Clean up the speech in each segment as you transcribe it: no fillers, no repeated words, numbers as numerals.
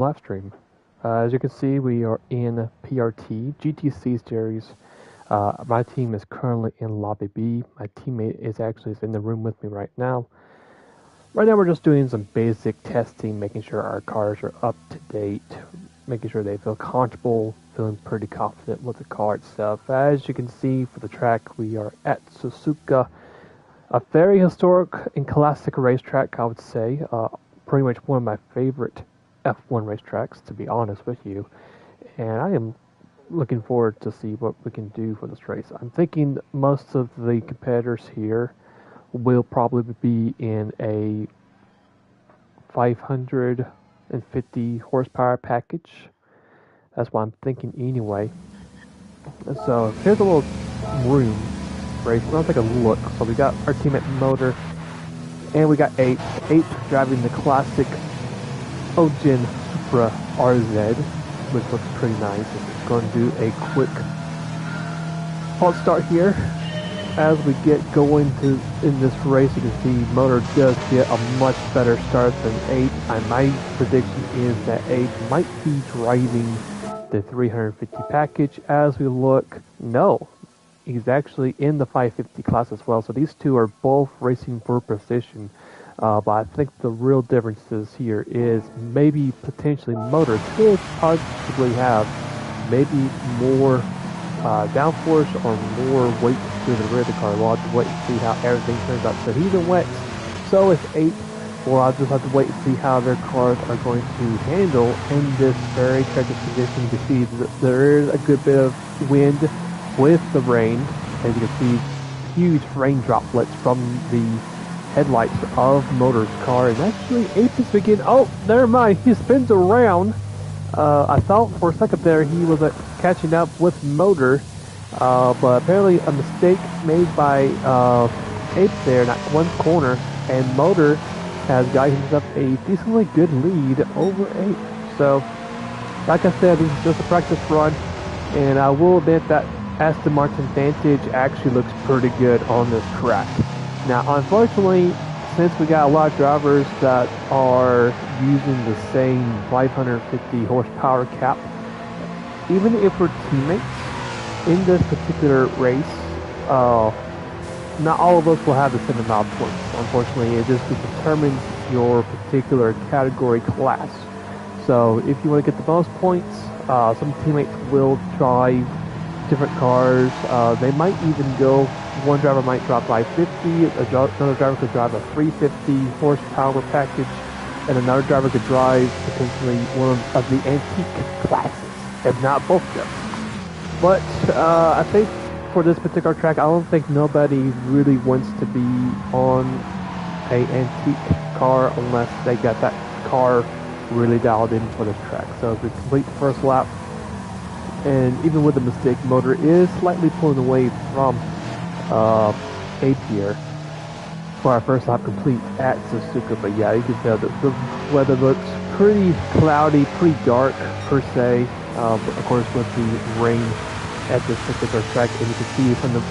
live stream. As you can see, we are in PRT GT7 series. My team is currently in lobby B. My teammate is actually in the room with me right now. Right now, we're just doing some basic testing, making sure our cars are up to date, making sure they feel comfortable, feeling pretty confident with the car itself. As you can see for the track, we are at Suzuka, a very historic and classic racetrack, I would say. Pretty much one of my favorite F1 racetracks, to be honest with you. And I am looking forward to see what we can do for this race. I'm thinking most of the competitors here will probably be in a 550 horsepower package. That's what I'm thinking anyway. So here's a little room race. We're gonna take a look. So we got our team at motor, and we got 8 driving the classic Ogen Supra RZ, which looks pretty nice. I'm going to do a quick hot start here. As we get going in this race, you can see motor does get a much better start than 8. And my prediction is that 8 might be driving the 350 package. As we look, no, he's actually in the 550 class as well. So these two are both racing for position. But I think the real differences here is maybe potentially motor could possibly have maybe more downforce or more weight to the rear of the car. We'll have to wait and see how everything turns out. So he's in wet, so is 8. We'll just have to wait and see how their cars are going to handle in this very treacherous condition. You can see that there is a good bit of wind with the rain. As you can see, huge rain droplets from the headlights of motor's car. And actually, 8 is beginning. Oh, never mind. He spins around. I thought for a second there he was catching up with motor, but apparently a mistake made by 8 there, not one corner, and motor has got himself a decently good lead over 8. So, like I said, this is just a practice run, and I will admit that Aston Martin Vantage actually looks pretty good on this track. Now, unfortunately, since we got a lot of drivers that are using the same 550 horsepower cap, even if we're teammates in this particular race, not all of us will have the same amount of points. Unfortunately, it just determines your particular category class. So if you want to get the most points, some teammates will drive different cars. They might even go, one driver might drive 550, another driver could drive a 350 horsepower package, and another driver could drive potentially one of the antique classes, if not both of them. But I think for this particular track, I don't think nobody really wants to be on an antique car unless they got that car really dialed in for this track. So if we complete the first lap, and even with the mistake, motor is slightly pulling away from 8 here for our first lap complete at Suzuka. But yeah, you can tell that the weather looks pretty cloudy, pretty dark per se. Of course, with the rain at this particular track, and you can see from the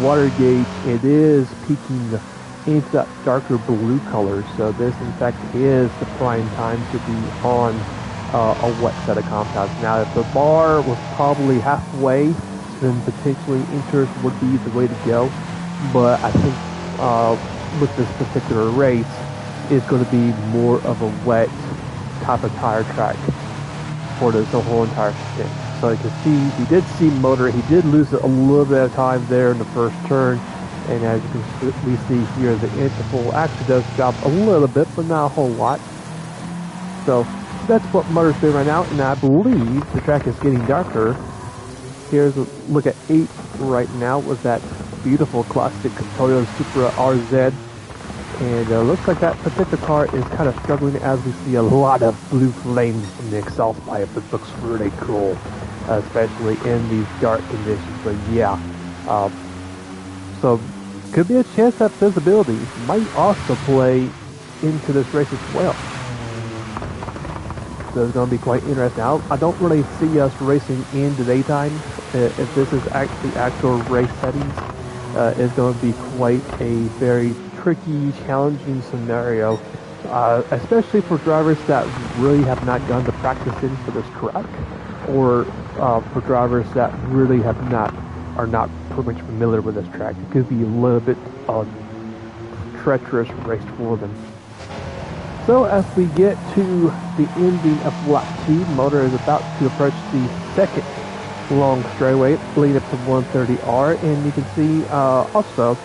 water gauge, it is peaking into that darker blue color. So this, in fact, is the prime time to be on a wet set of compounds. Now, if the bar was probably halfway, then potentially inters would be the way to go. But I think with this particular race, it's going to be more of a wet type of tire track for the whole entire stint. So you can see, we did see motor. He did lose a little bit of time there in the first turn. And as you can we see here, the interval actually does drop a little bit, but not a whole lot. So that's what motor's doing right now, and I believe the track is getting darker. Here's a look at 8 right now with that beautiful classic Toyota Supra RZ. And looks like that particular car is kind of struggling as we see a lot of blue flames from the exhaust pipe. It looks really cool, especially in these dark conditions. But yeah, so could be a chance that visibility might also play into this race as well. So it's going to be quite interesting. I don't really see us racing in the daytime. If this is actually actual race settings, it's going to be quite a very tricky, challenging scenario especially for drivers that really have not gone to practice in for this track, or for drivers that really are not pretty much familiar with this track. It could be a little bit treacherous race for them. So as we get to the ending of lap 2, the motor is about to approach the second long straightaway leading up to 130R, and you can see also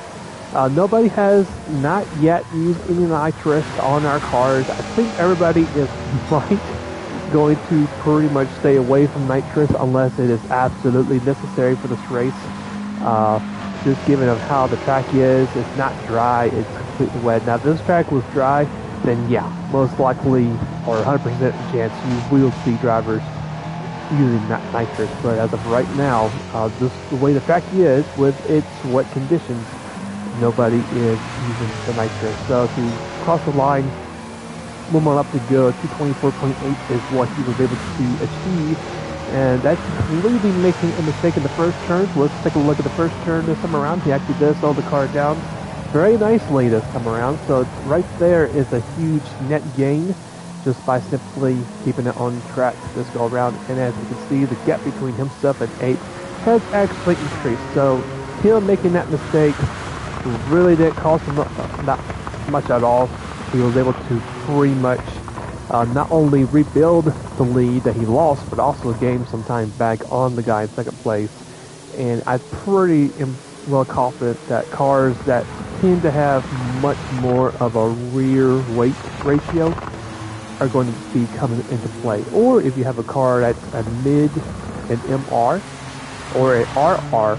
nobody has not yet used any nitrous on our cars. I think everybody is going to pretty much stay away from nitrous unless it is absolutely necessary for this race. Just given of how the track is, it's not dry, it's completely wet. Now if this track was dry, then yeah, most likely, or 100% chance, you will see drivers using nitrous. But as of right now, just the way the track is with its wet conditions, nobody is using the nitrous. So to cross the line, 1 more lap to go, 224.8 is what he was able to achieve. And that's completely making a mistake in the first turn. So let's take a look at the first turn this time around. He actually does slow the car down very nicely this time around. So right there is a huge net gain just by simply keeping it on track this go around. And as you can see, the gap between himself and 8 has actually increased. So him making that mistake really didn't cost him not much at all. He was able to pretty much not only rebuild the lead that he lost, but also gain some time back on the guy in second place. And I'm pretty well confident that cars that tend to have much more of a rear weight ratio are going to be coming into play. Or if you have a car that's a mid, an MR, or a RR,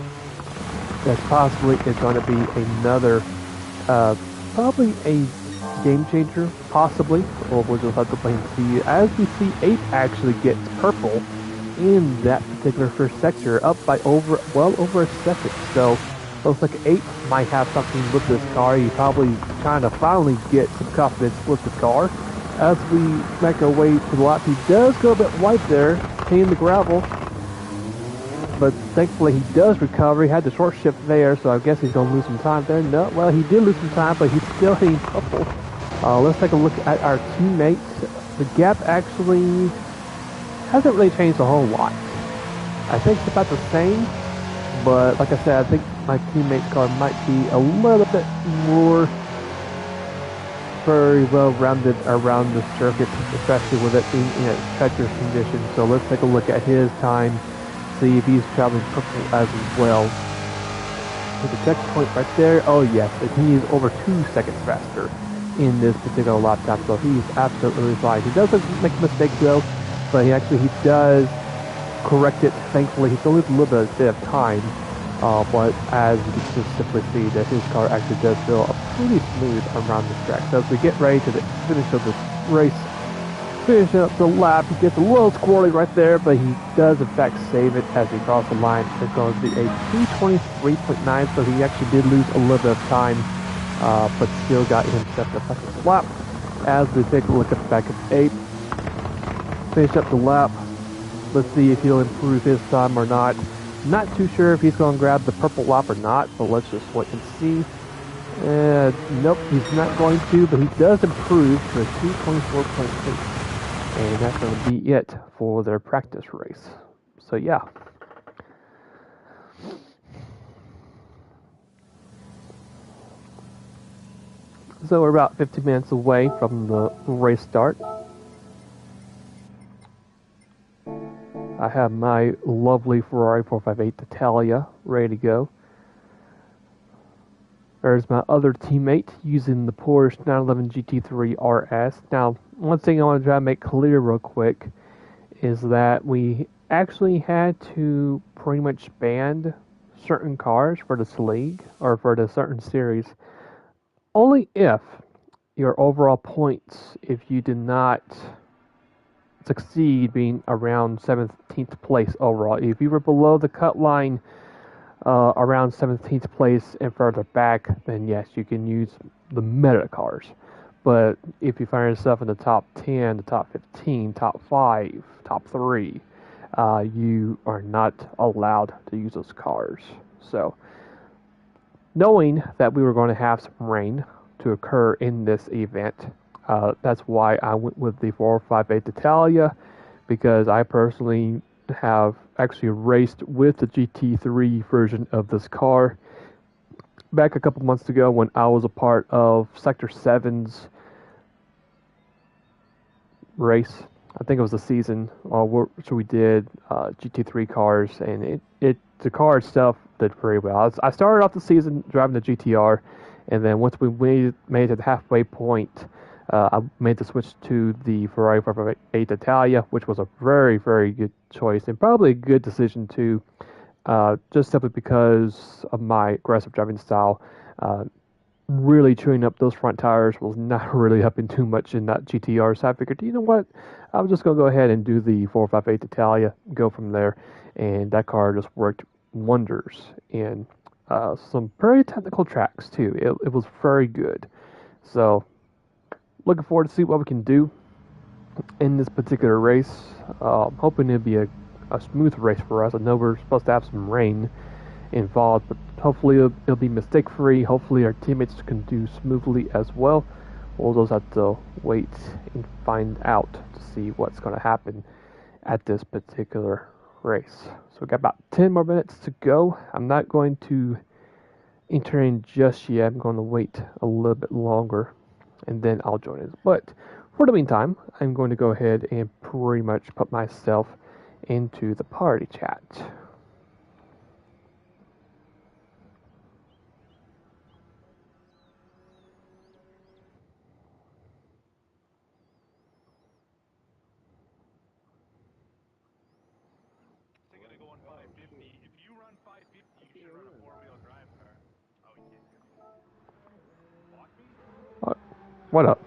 that possibly is going to be another, probably a game changer, possibly, or we'll just have to play and see. As we see, 8 actually gets purple in that particular first sector, up by well over a second. So looks like 8 might have something with this car. He's probably trying to finally get some confidence with the car. As we make our way to the lap, he does go a bit wide there, hitting the gravel. But thankfully he does recover. He had the short shift there, so I guess he's going to lose some time there. No, well, he did lose some time, but he's still hitting purple. Let's take a look at our teammates. The gap actually hasn't really changed a whole lot. I think it's about the same, but like I said, I think my teammate's car might be a little bit more very well rounded around the circuit, especially with it being in a treacherous condition. So let's take a look at his time, see if he's traveling purple as well. With the checkpoint right there, oh yes, and he is over 2 seconds faster in this particular lap time, so he's absolutely fine. He doesn't make mistakes though, but he does correct it. Thankfully, he still loses a little bit of time, but as you can just simply see that his car actually does feel pretty smooth around this track. So as we get ready to the finish of this race, finish up the lap, he gets a little squirrely right there, but he does in fact save it as he crosses the line. It's going to be a 223.9, so he actually did lose a little bit of time, but still got himself the fastest lap. As we take a look at the back of 8, finish up the lap. Let's see if he'll improve his time or not. Not too sure if he's going to grab the purple lap or not, but let's just wait and see. Nope, he's not going to, but he does improve to a 224.8. And that's going to be it for their practice race. So yeah. So we're about 15 minutes away from the race start. I have my lovely Ferrari 458 Italia ready to go. There's my other teammate using the Porsche 911 GT3 RS. Now, one thing I want to try to make clear real quick is that we actually had to pretty much ban certain cars for this league, or for the certain series, only if your overall points, if you did not succeed being around 17th place overall. If you were below the cut line around 17th place and further back, then yes, you can use the meta cars. But if you find yourself in the top 10, the top 15, top 5, top 3, you are not allowed to use those cars. So, knowing that we were going to have some rain to occur in this event, That's why I went with the 458 Italia, because I personally have actually raced with the GT3 version of this car back a couple months ago when I was a part of Sector 7's race. I think it was the season which we did GT3 cars, and the car itself did very well. I started off the season driving the GTR, and then once we made it to the halfway point, I made the switch to the Ferrari 458 Italia, which was a very, very good choice and probably a good decision too, just simply because of my aggressive driving style. Really chewing up those front tires was not really helping too much in that GTR. So I figured, you know what, I'm just going to go ahead and do the 458 Italia, go from there. And that car just worked wonders in some very technical tracks too. It was very good. So looking forward to see what we can do in this particular race. Hoping it'll be a smooth race for us. I know we're supposed to have some rain involved, but hopefully it'll be mistake free. Hopefully our teammates can do smoothly as well. We'll just have to wait and find out to see what's going to happen at this particular race. So we got about 10 more minutes to go. I'm not going to enter in just yet. I'm going to wait a little bit longer and then I'll join it. But for the meantime, I'm going to go ahead and pretty much put myself into the party chat. What up?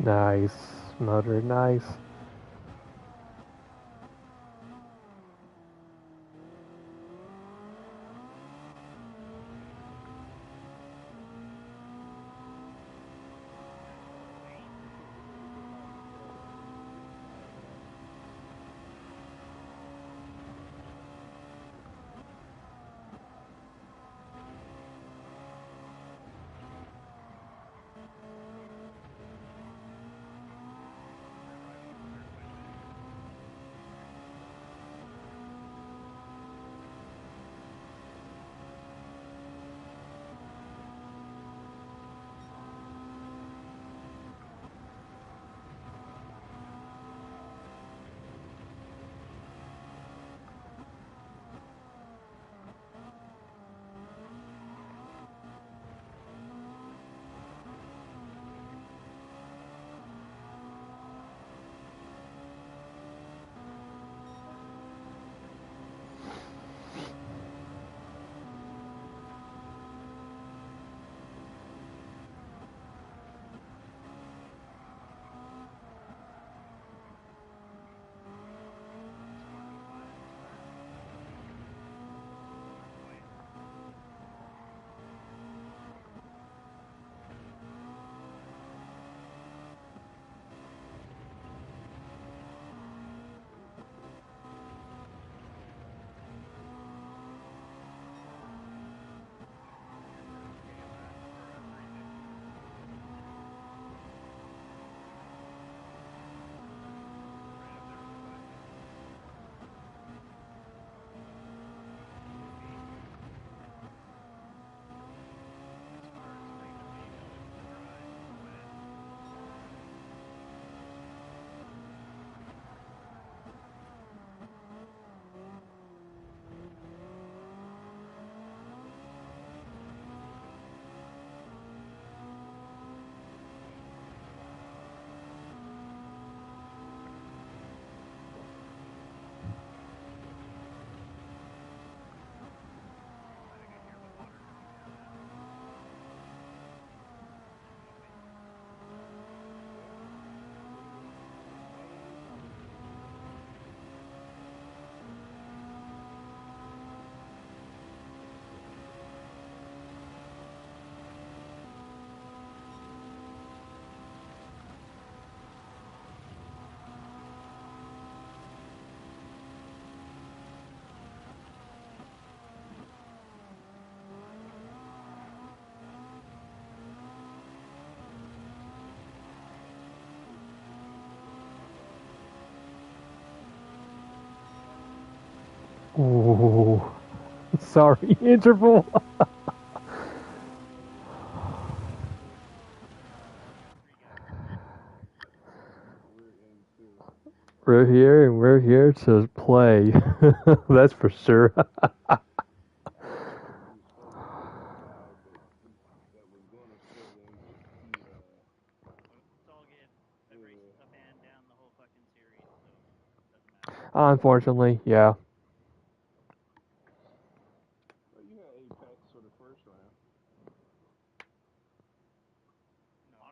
Nice. Motor, nice. Ooh. Sorry, interval. We're here and we're here to play. That's for sure. Unfortunately, yeah.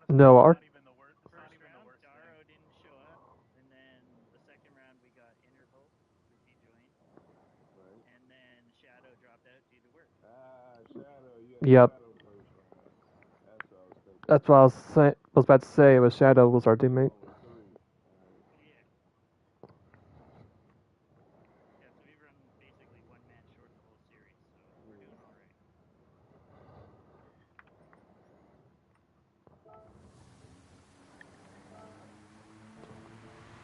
No, our yep. That's what I was about to say. It was Shadow was our teammate.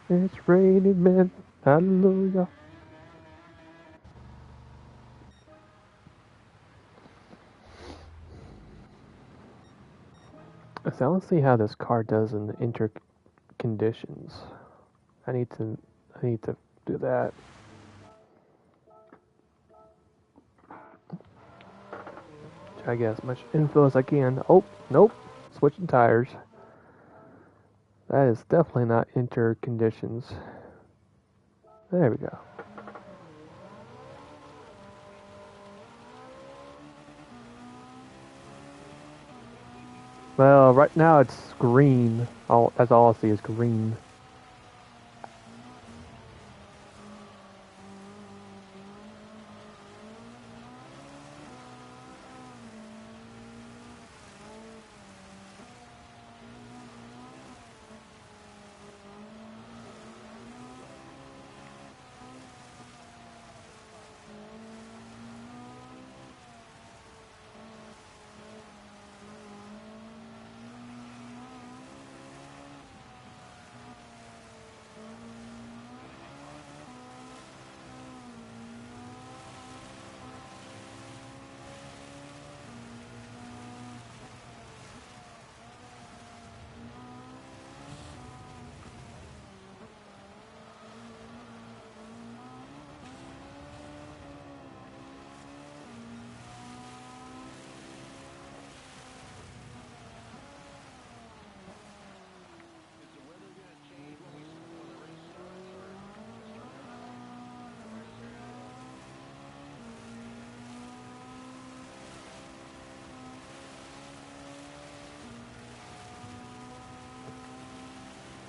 It's raining men. Hallelujah. So I want to see how this car does in the inter conditions. I need to do that. Try to get as much info as I can. Oh, nope. Switching tires. That is definitely not inter conditions. There we go. Well, right now it's green. That's all I see is green.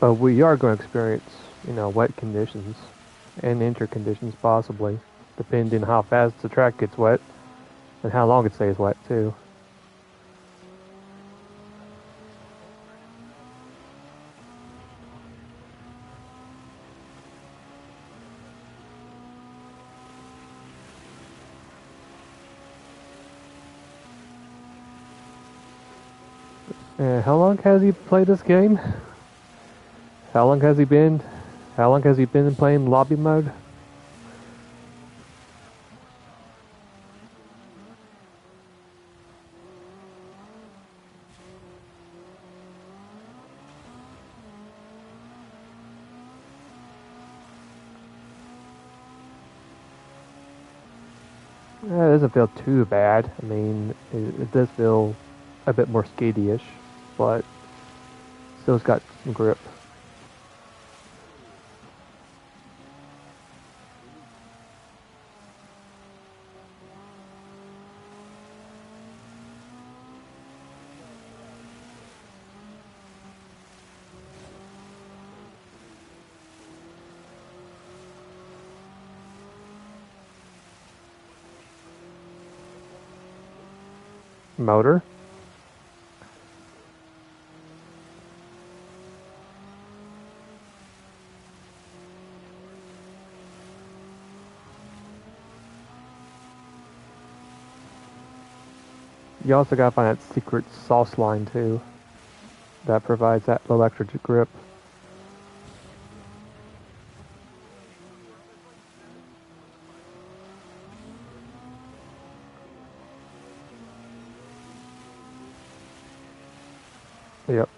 But we are going to experience, wet conditions and inter conditions possibly, depending how fast the track gets wet and how long it stays wet too. How long has he played this game? How long has he been? How long has he been playing lobby mode? It doesn't feel too bad. I mean, it does feel a bit more skatey-ish, but still's got some grip. Motor. You also gotta find that secret sauce line too. That provides that little extra grip. Yep.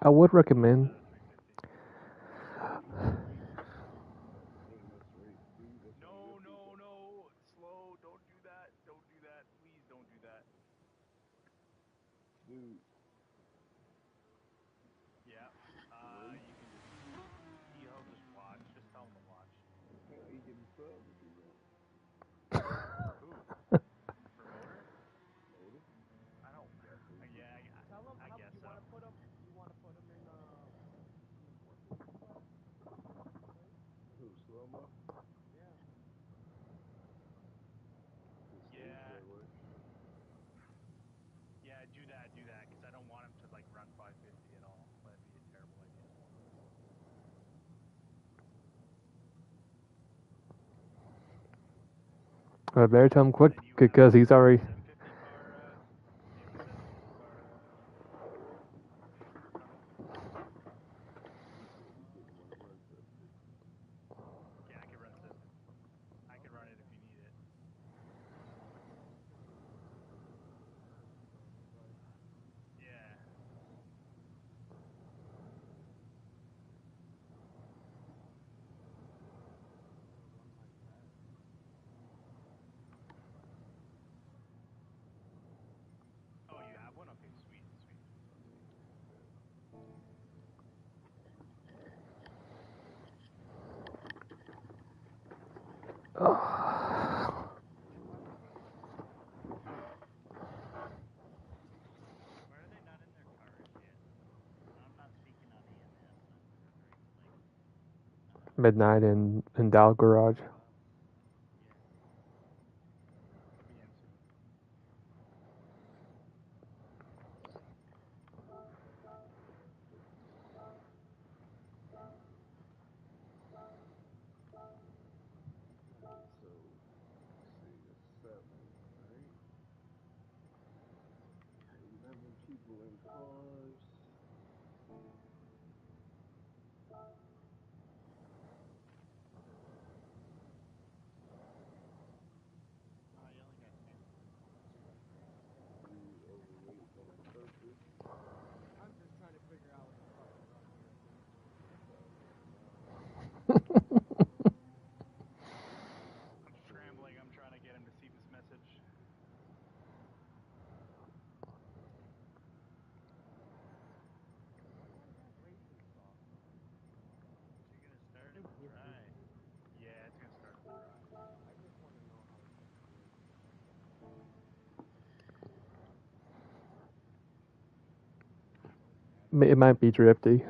I would recommend. No, slow, don't do that, please don't do that. Dude. Yeah, you can just, he'll just watch, just tell him to watch. He getting subbed if he wants. For who? For motor? Motor? I don't, yeah, Tell him I how guess you so. want to put him. You want to put him in the 450 spot? Who, slow-mo? Yeah. Yeah, do that, because I don't want him to, like, run 550 at all. That'd be a terrible idea. I better tell him quick because he's already. 750 car, you have a 750 car, tunnel? He didn't want to run 750. Yeah, I could run 750. I could run it if you need it. Yeah. Oh, you have one? Okay, sweet. Why are they not in their cars yet? I'm not speaking on EMS. I'm wondering, like, Midnight in Dow Garage. yeah. I'll be in soon. So, let's see, it's 7, right? 11 people in cars. Oh, you only got 2. You overweight on purpose. I'm just trying to figure out what the fuck is up here. I'm scrambling. I'm trying to get him to see this message. Is he gonna start in the dry? Yeah, it's gonna start in the dry. I just want to know how it's going to work. It might be drifty,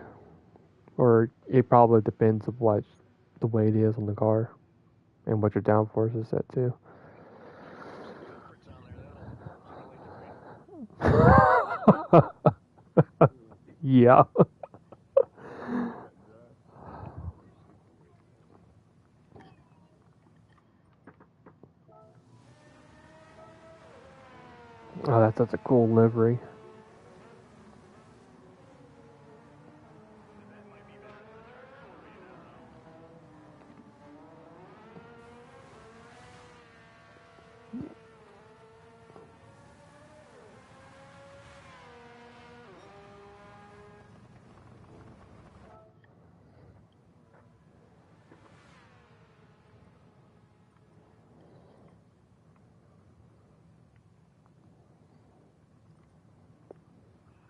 or it probably depends on what the weight is on the car and what your downforce is set to. There's some culprits on there. That'll generate the rain. Yeah. Oh, that's such a cool livery. That might be better than the Charger 48. I don't know.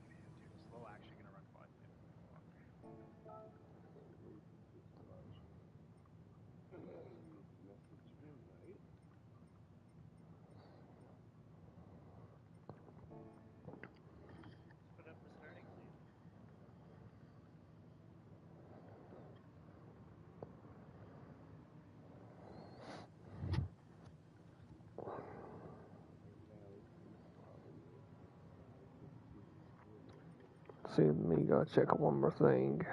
Dude, slow actually gonna run 550. Fuck. Message him, right? Let's put up the starting fleet. See, let me go check one more thing.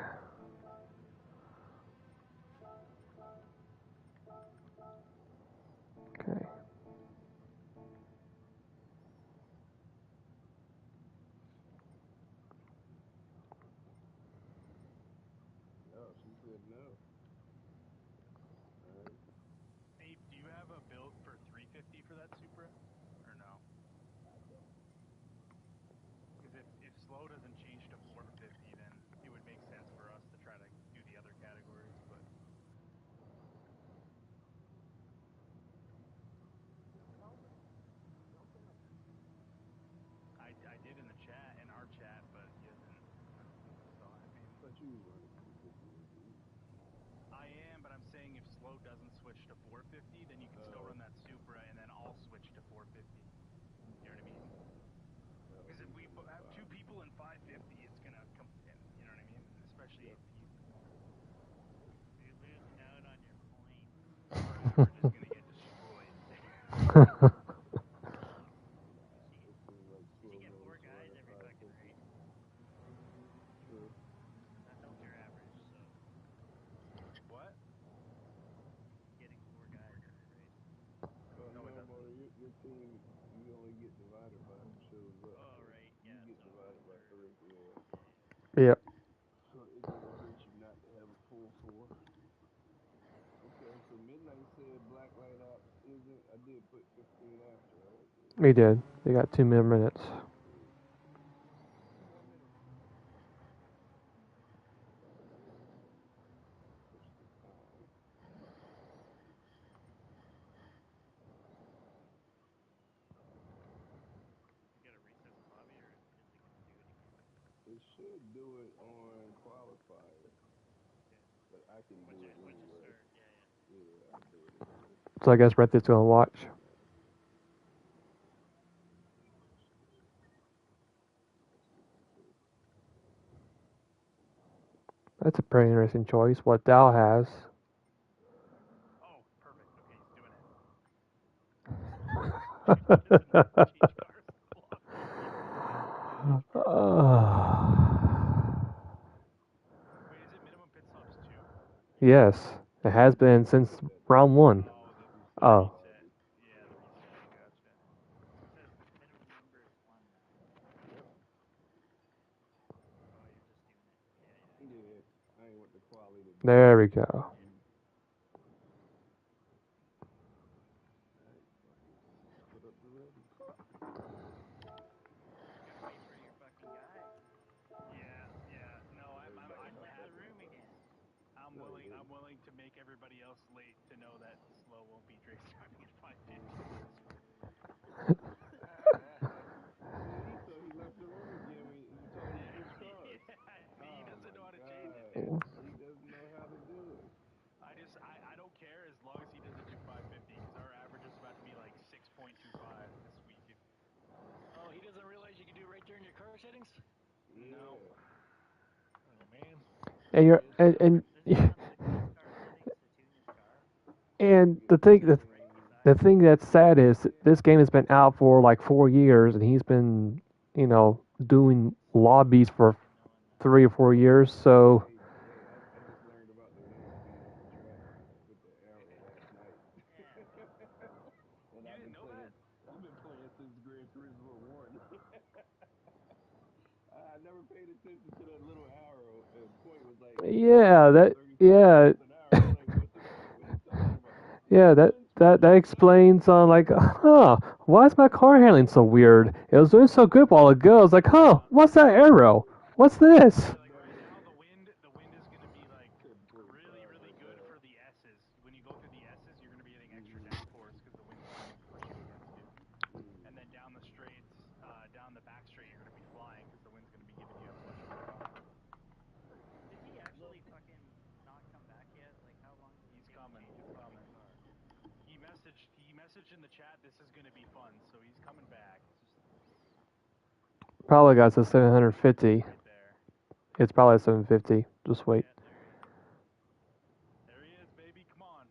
Okay. No, she said no. Alright. Hey, do you have a build for 350 for that Supra? Or no? Because if slow doesn't change to 450, then I did in the chat, in our chat, but he hasn't. So I mean, But you was running 250. I am, but I'm saying if slow doesn't switch to 450, then you can still run that Supra, and then I'll switch to 450. You know what I mean? Because if we have two people in 550, it's gonna come. You know what I mean? Especially if you. You're losing out on your points. Our average is gonna get destroyed. It seems like You slow get modes 4 guys running every fucking 550. race. True. That helps your average, so What? getting 4 guys every race. Well, No, it no, doesn't. Mona, your team, you only get divided by who shows up. Oh, So right, you yeah, get so divided by third. 3, yeah. Yeah. Yep. So it doesn't hurt you not to have a full 4. Okay, so Midnight said Black Light Ops isn't. I did put 15 after, right? Yeah. We did. They got 2 more minutes. 2 more minutes. Push the time. You gotta reset the lobby, or is it gonna do it again? It should do it on qualifier, Okay. but I can do it Once you anyway. start, yeah. Yeah, I'll do it anyway. So I guess Redfit's gonna watch. That's a pretty interesting choice. What Dow has. Oh, perfect. Okay, he's doing it. Doesn't have to change cars. Wait, is it minimum pit stops 2? Yes, it has been since round 1. Oh, the Oh, reset. Yeah, the reset. Gotcha. It says minimum number is 1 now. Yep. Oh, you're just doing it. Yeah. Yeah, I ain't want the quality to be. there we go. Alright, fucking put up the ready. You gotta wait for your fucking guy. Yeah. No, He ran out of room again. I'm No, he willing. I'm didn't. willing to make everybody else late to know that slow won't be Drake's driving at 550. Yeah, he thought he left the room again when you told him to switch cars. Yeah, he Oh doesn't my know how to change it, god. man. He doesn't know how to do it. I don't care as long as he doesn't do 550 because our average is about to be like 6.25 this week. Oh, he doesn't realize you can do it right there in your car settings? No. Yeah. Oh, man. And you're Does he not switch his car settings to tune his car? and Get the the thing It's settings. right beside the him. thing that's sad is this game has been out for like 4 years, and he's been doing lobbies for Not knowing that. 3 or 4 years. So Hey, I just learned about the wind speed at the track with the arrow last night. Yeah. And You didn't know that? I've been playing since Gran Turismo 1. I never paid attention to that little arrow. And point was like yeah, 35 miles an hour. I'm like, what are you talking about? yeah, Wind speed. that explains on like, why is my car handling so weird? It was doing so good while ago. I was like, what's that arrow? What's this? Yeah, like right now the wind is gonna be like 10.5 really right good now. for the S's. When you go through the S's, you're gonna be getting extra downforce because the wind's gonna be pushing against you. And then down the straights, down the back straight, you're gonna be flying because the wind's gonna be giving you a push from the front. Did he actually fucking not come back yet? Like, how long does it He's take coming. to change He's a fucking coming. car? He messaged in the chat. This is gonna be fun, so he's coming back. Probably got to 750. Right there. It's probably 750. Just wait. Yeah, there he is. There he is, baby. Come on.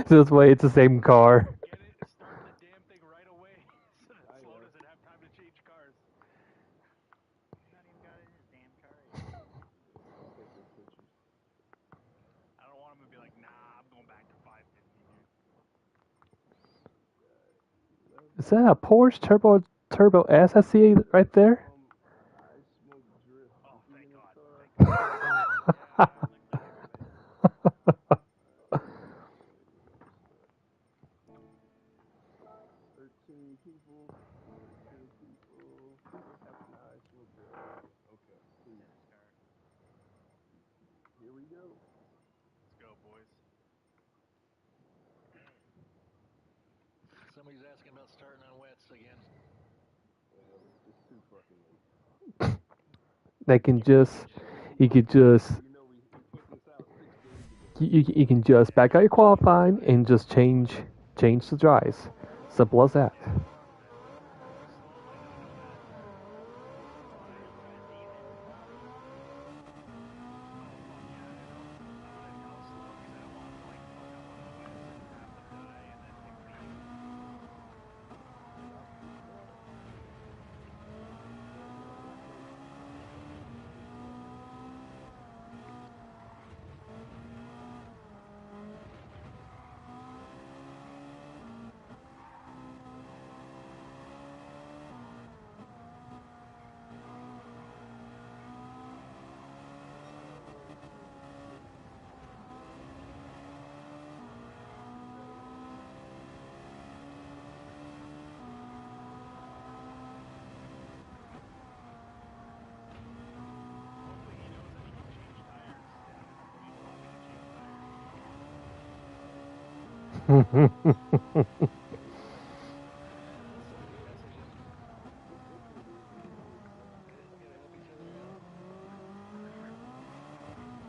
just wait. It's the same car. Get it. Start the damn thing right away, so that Slow doesn't have time to change cars. He's not even got it in his damn car yet. I'm taking pictures. I don't want him to be like, nah, I'm going back to 550, dude. Is that a Porsche Turbo S I see right there? I smoke drift. Oh, Is he thank in his God. car? Thank God. Yeah, it looks like everybody's in there. Alright, 13 people, 10 people. What happened to I smoke drift? Okay, He's cool. in his car. Here we go. Let's go, boys. Okay. So Somebody's asking about starting on wets again. It's too fucking late. They can just, you could just, You know, we put this out 6 days ago. you can just back out your qualifying and just change the drives. Simple as that.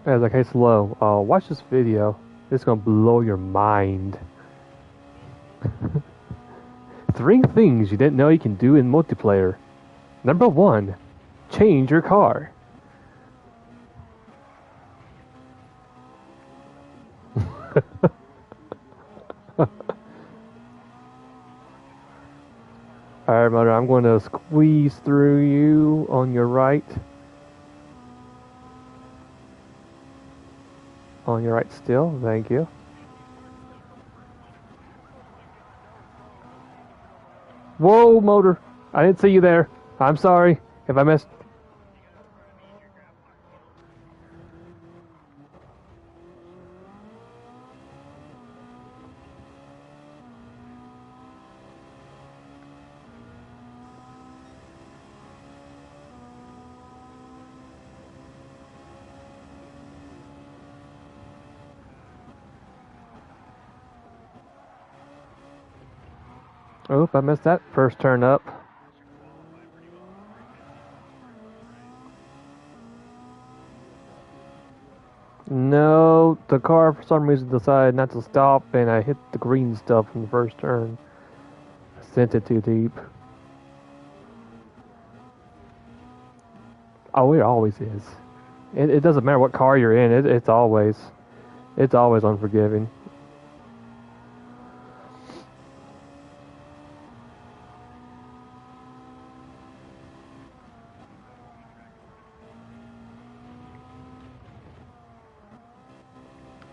As like, hey, slow. Watch this video. It's gonna blow your mind. 3 things you didn't know you can do in multiplayer. Number 1, change your car. Alright, Mother, I'm going to squeeze through you on your right. On your right still, thank you. Whoa, Motor! I didn't see you there. I'm sorry if I missed. Oop, I missed that first turn up. No, the car for some reason decided not to stop and I hit the green stuff in the first turn. I sent it too deep. Oh, it always is. It doesn't matter what car you're in, it's always unforgiving.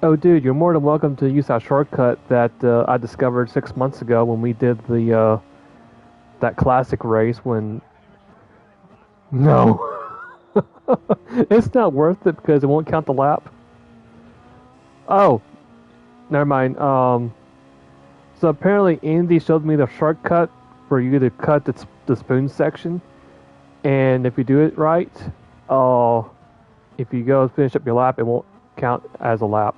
Oh, dude, you're more than welcome to use that shortcut that I discovered 6 months ago when we did the that classic race. When no, it's not worth it because it won't count the lap. Oh, never mind. So apparently Andy showed me the shortcut for you to cut the spoon section, and if you do it right, if you go finish up your lap, it won't count as a lap.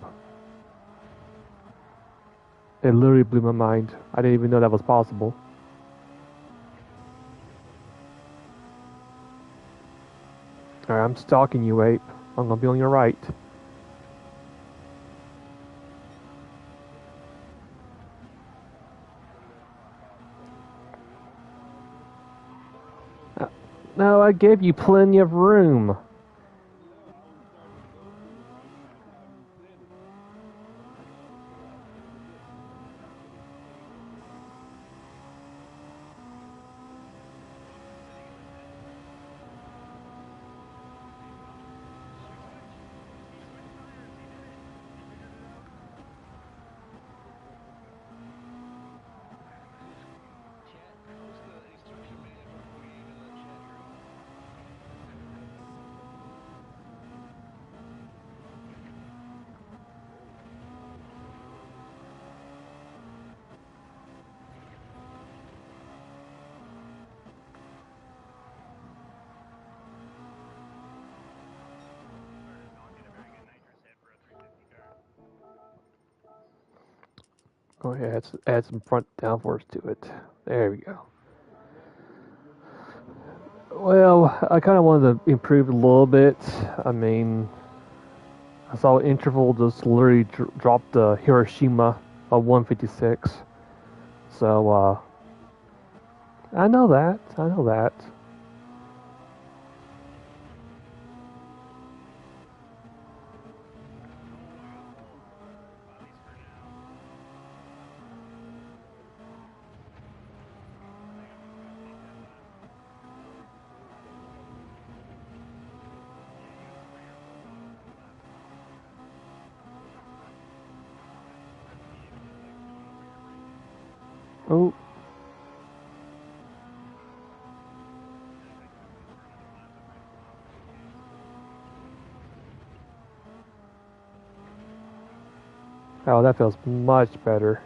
It literally blew my mind. I didn't even know that was possible. Alright, I'm stalking you, Ape. I'm gonna be on your right. No, I gave you plenty of room. Oh yeah, let's add some front downforce to it. There we go. Well, I kind of wanted to improve a little bit. I mean, I saw Interval just literally drop the Hiroshima of 156. So, I know that. I know that. At least for now. Oh. Oh, that feels much better.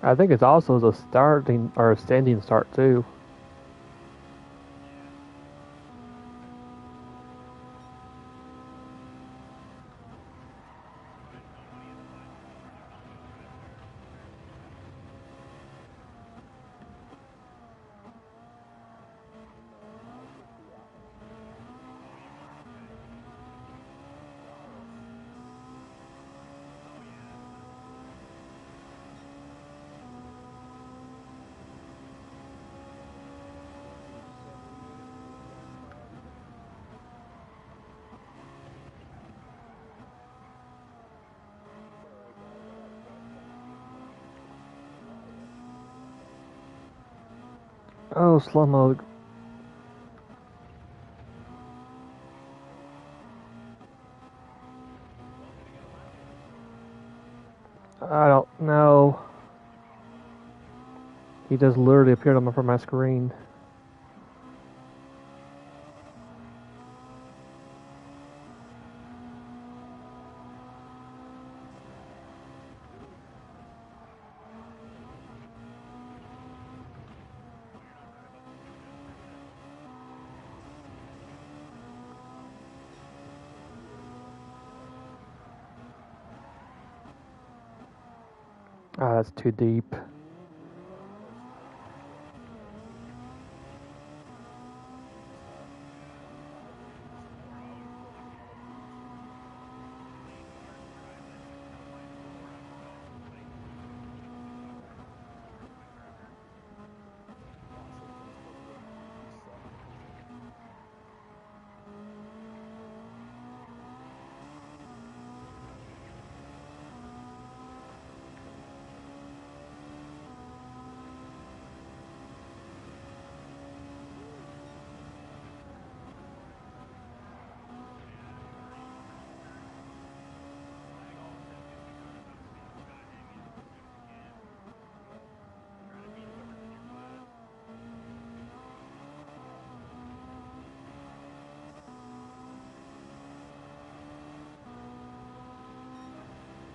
I think it's also the starting or standing start too. Oh, slow mo. I don't know. He just literally appeared on my screen. Ah, that's too deep.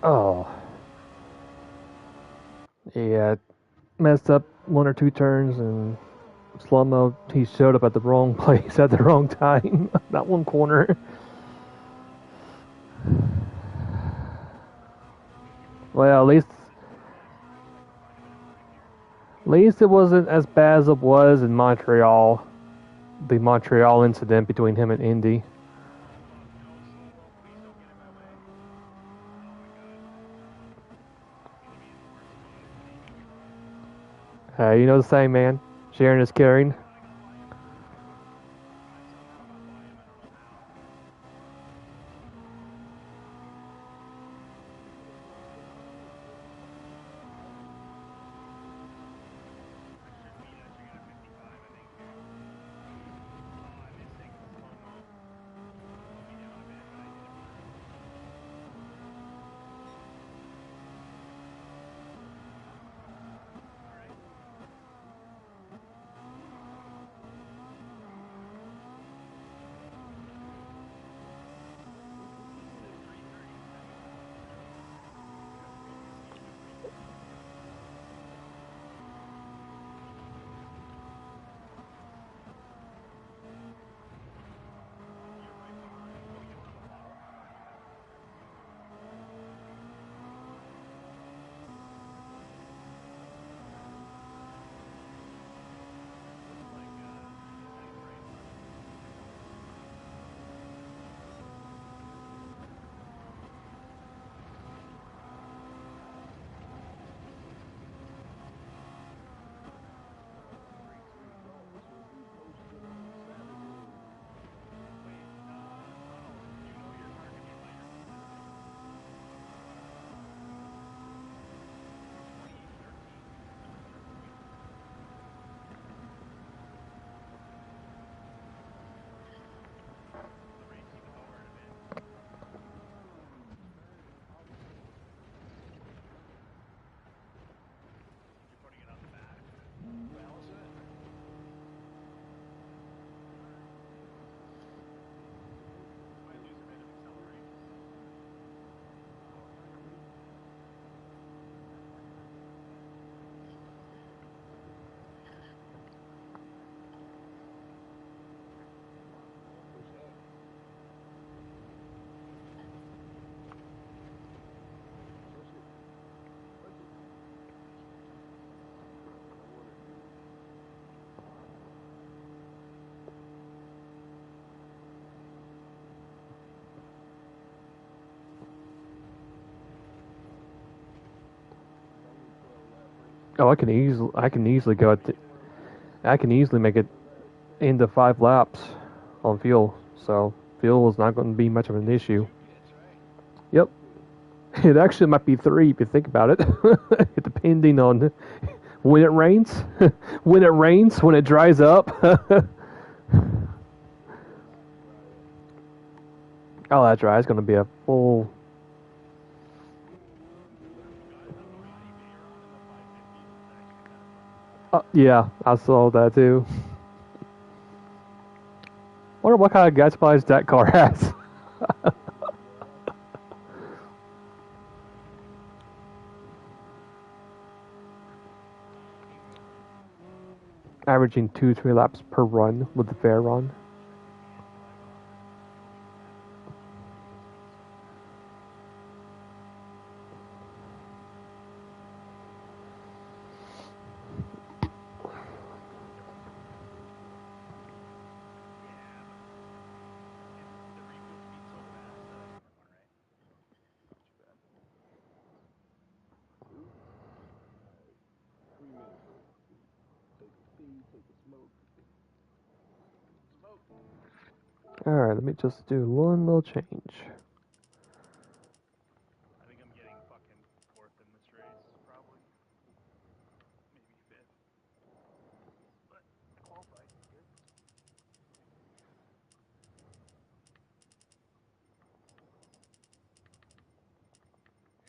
Oh. Yeah, messed up one or two turns and slow mo. He showed up at the wrong place at the wrong time. That one corner. Well, at least it wasn't as bad as it was in Montreal. The Montreal incident between him and Indy. You know the saying, man. Sharing is caring. Oh, I can easily go at I can easily make it into 5 laps on fuel. So fuel is not going to be much of an issue. Yep. It actually might be 3 if you think about it, depending on when it rains, when it rains, when it dries up. Oh, that's right. It's going to be a full. Yeah, I saw that too. Wonder what kind of gas mileage that car has. Averaging 2-3 laps per run with the fair run. Alright, let me just do one little change. I think I'm getting fucking 4th in this race, probably. Maybe 5th. But I qualified. Good.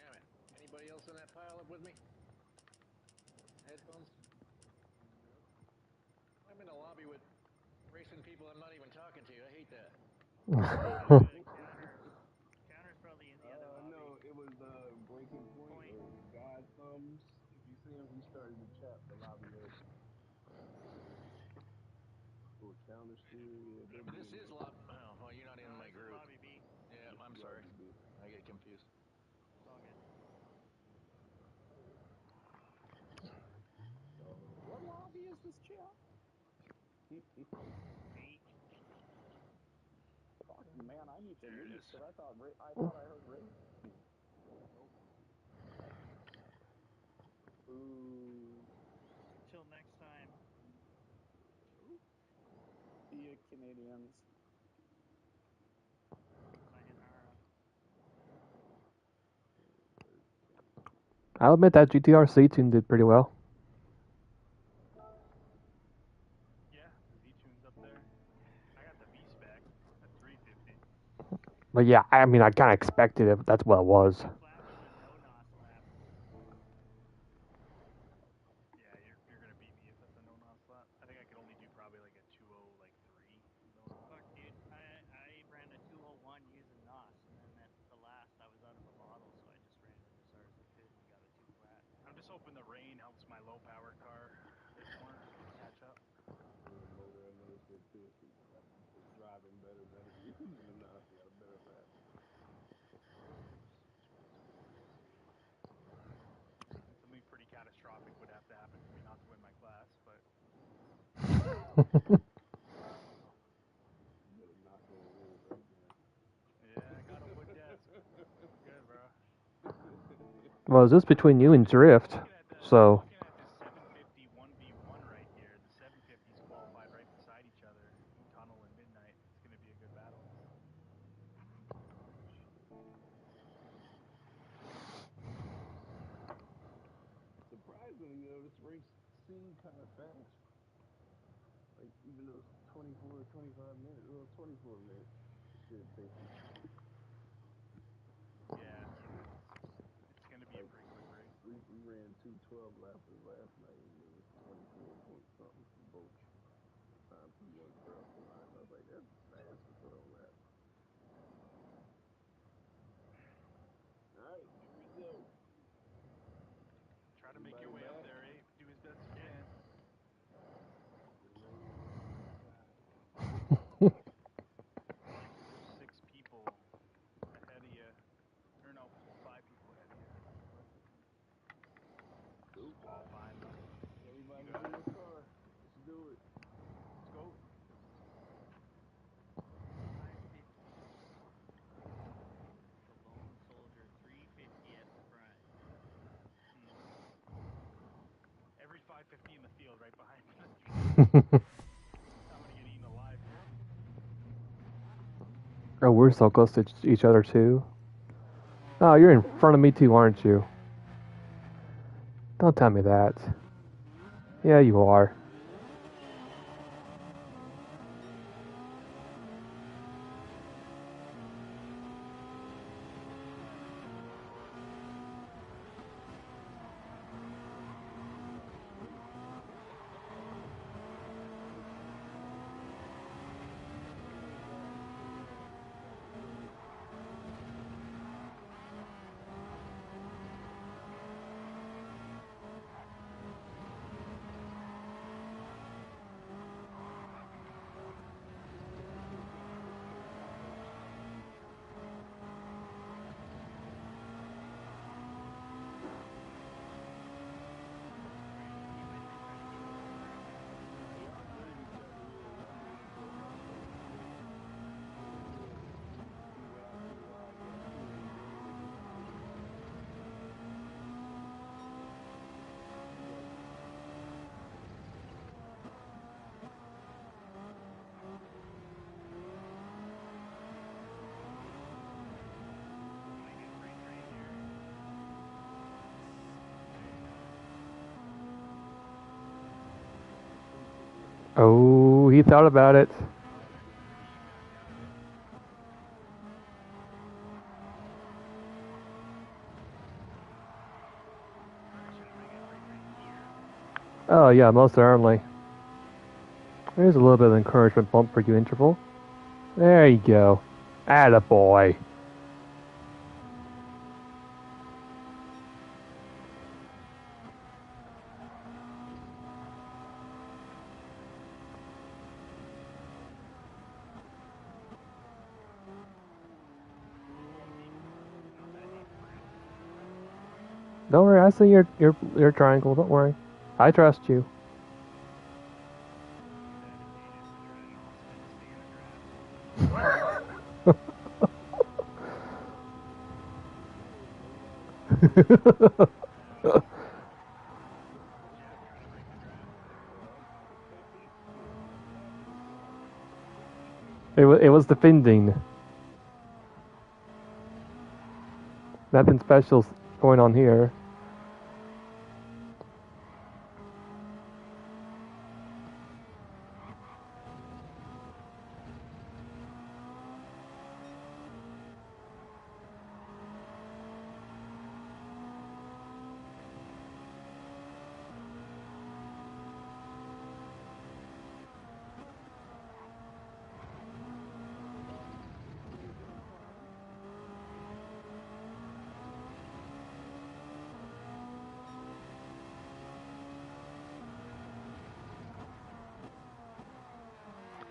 Yeah, man. Anybody else in that pile up with me? Headphones? I'm in a lobby with racing people I'm not even talking to. I hate that. Counter's probably in the other lobby. No, it was Breaking Point or God Thumbs. If you see him, he started to chat the lobby up. Or counter steer, yeah. This is lobby. Oh, well, you're not in my group. Lobby B. Yeah, I'm sorry. I get confused. It's all good. What lobby is this, champ? Fuck, man, I need to leave because I thought I heard Ray. Ooh. Till next time. See ya, Canadians. Sayonara. I'll admit that GTR tune did pretty well. Yeah, the Z-tune's up there. I got the V-spec at 350. But yeah, I mean, I kind of expected it, but that's what it was. Lap was a no-nos lap. Yeah, you're gonna beat me if that's a no-nos lap. I think I could only do probably like a 2:03 no-nos. Fuck, dude. I ran a 201 using NOS, and then at the last I was out of a bottle, so I just ran it as hard as I could and got a 2 flat. I'm just hoping the rain helps my low-powered car a bit more catch up. Motor, I noticed it too. It's driving better than if you're using the NOS. You got a better lap. Something pretty catastrophic would have to happen for me not to win my class, but You better knock on wood right now. yeah, I got a wood desk. We're good, bro. Well, it's just between you and Drift, so. Looking at this 750 1v1 right here. The 750s qualified right beside each other in Tunnel and Midnight. It's going to be a good battle. Surprisingly, this race seemed kind of fast. Like, even though it's 24 or 25 minutes, well, 24 minutes, it should take you. Yeah, it's going to be a pretty quick race. We ran 2:12 lappers last night, and it was 24 point something for both times we went across the line. I was like, that's fast for 12 laps. All right, here we go. Try to make your way up there, Abe. Do as best you can. There's 6 people ahead of you. Or no, 5 people ahead of you. Cool. All fine, though. Everybody's in the car. Let's do it. Let's go. be in the field right behind us. I'm gonna get eaten alive here. Oh, we're so close to each other too. Oh, you're in front of me too, aren't you? Don't tell me that. Yeah, you are. Oh, he thought about it. Oh, yeah, most certainly. There's a little bit of encouragement bump for you, Interval. There you go. Attaboy. Don't worry, I see your triangle. Don't worry. I trust you. It was defending. Nothing special going on here.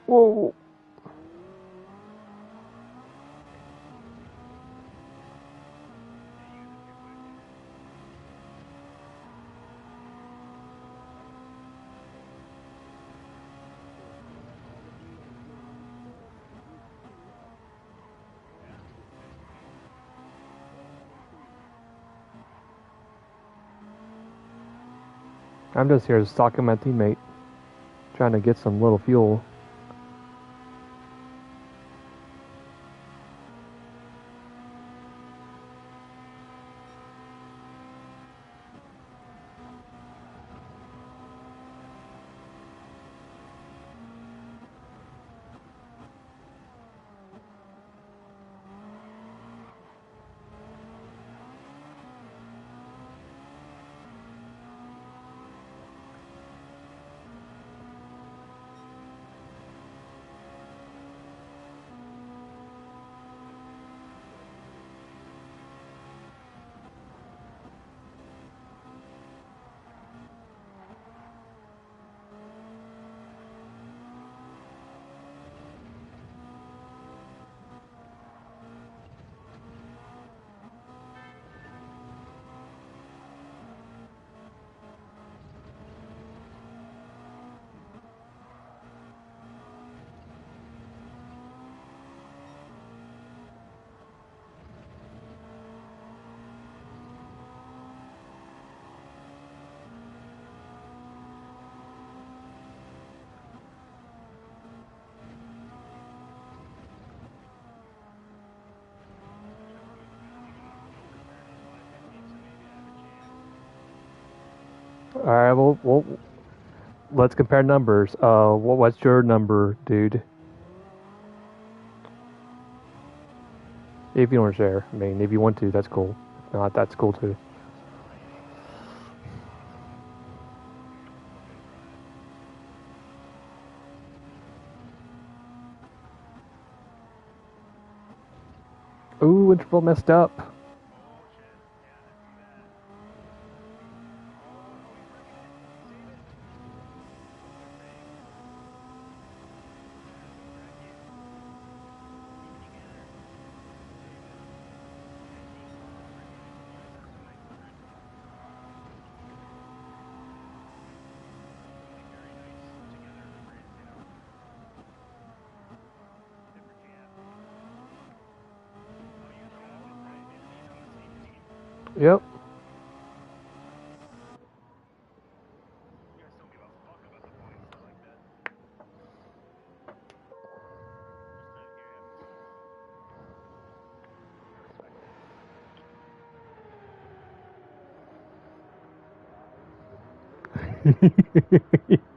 Whoa. I'm just here stalking my teammate, trying to get some little fuel. All right, well, let's compare numbers. What's your number, dude? If you want to share, I mean, if you want to, that's cool. If not, that's cool too. Ooh, interval messed up. Oh shit. Yeah, I see that. Oh no, he's ripping it. Save it. Good save. Yeah, wreck it. Keep it together. Save it. Yeah, keep ripping it. You guys have some nice turns. Some like very nice together liveries, you know. Different GM. Oh, you guys are always right. Isn't he on the same team? Yep. You guys don't give a fuck about the points. I like that. Just out here having fun. I respect that. Alright, Miffy's back in the lead.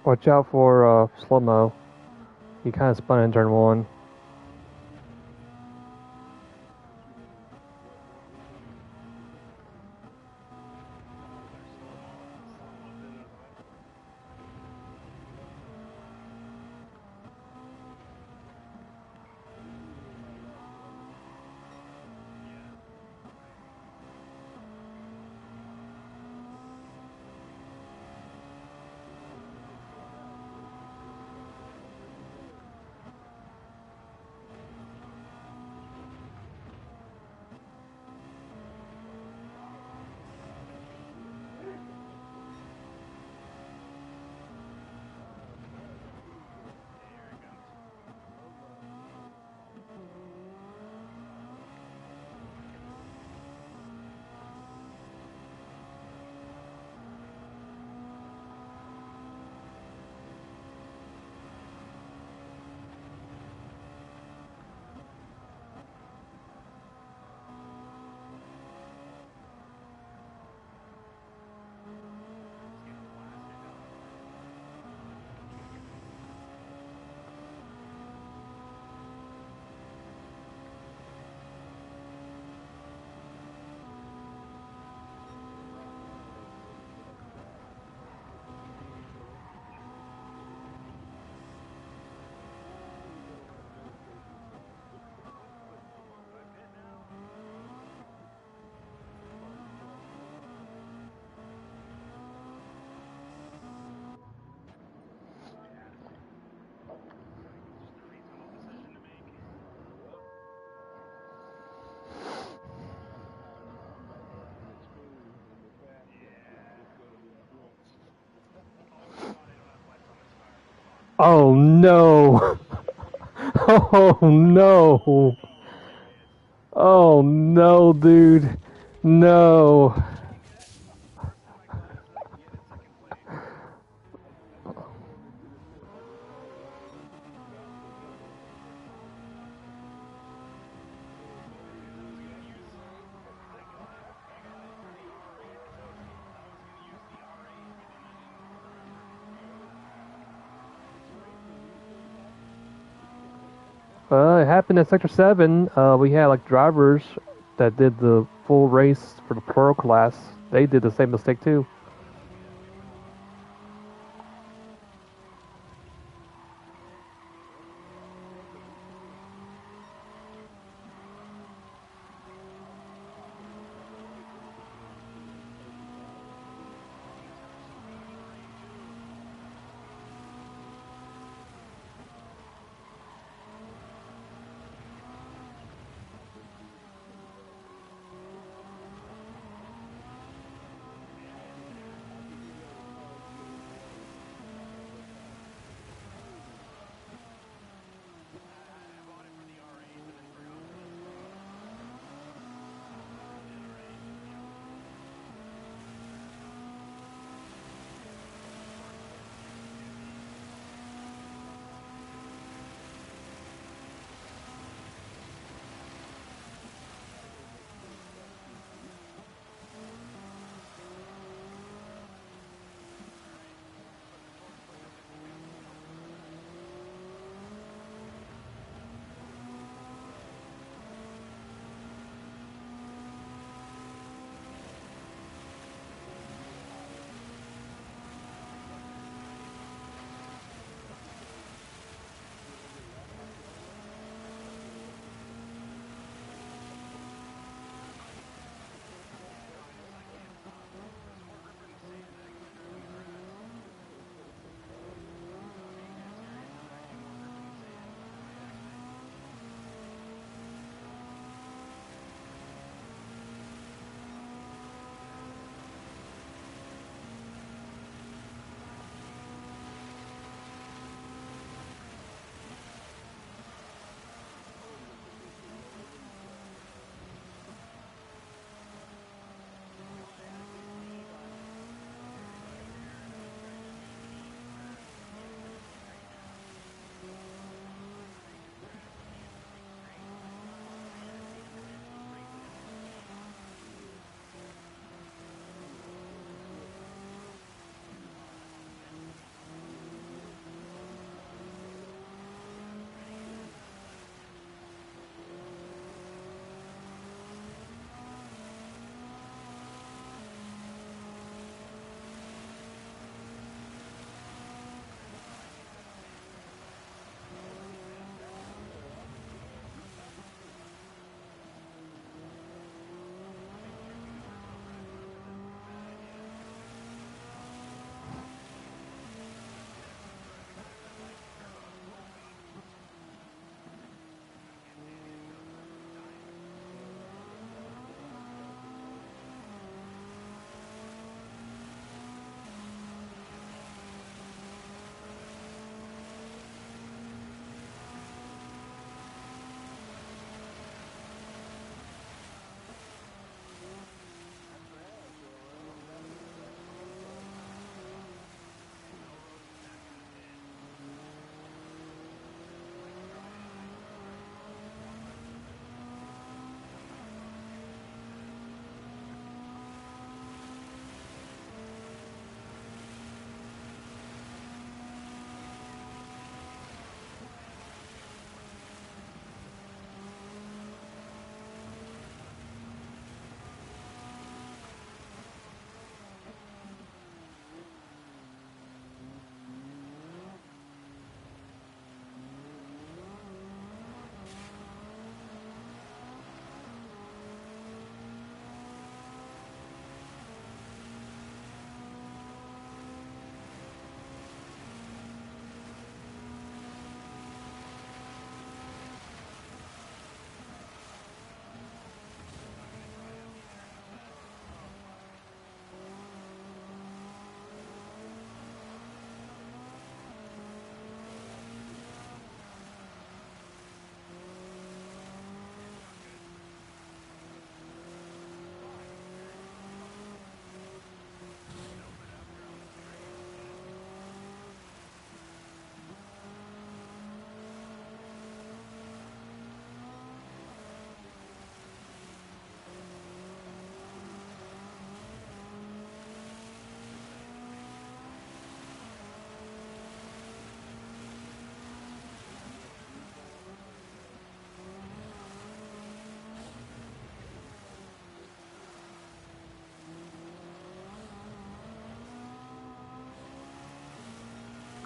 Watch out for slow-mo. He kind of spun in turn 1. Oh no! Oh no! Oh no, dude! No! It happened at Sector 7. We had like drivers that did the full race for the Pro class. They did the same mistake too.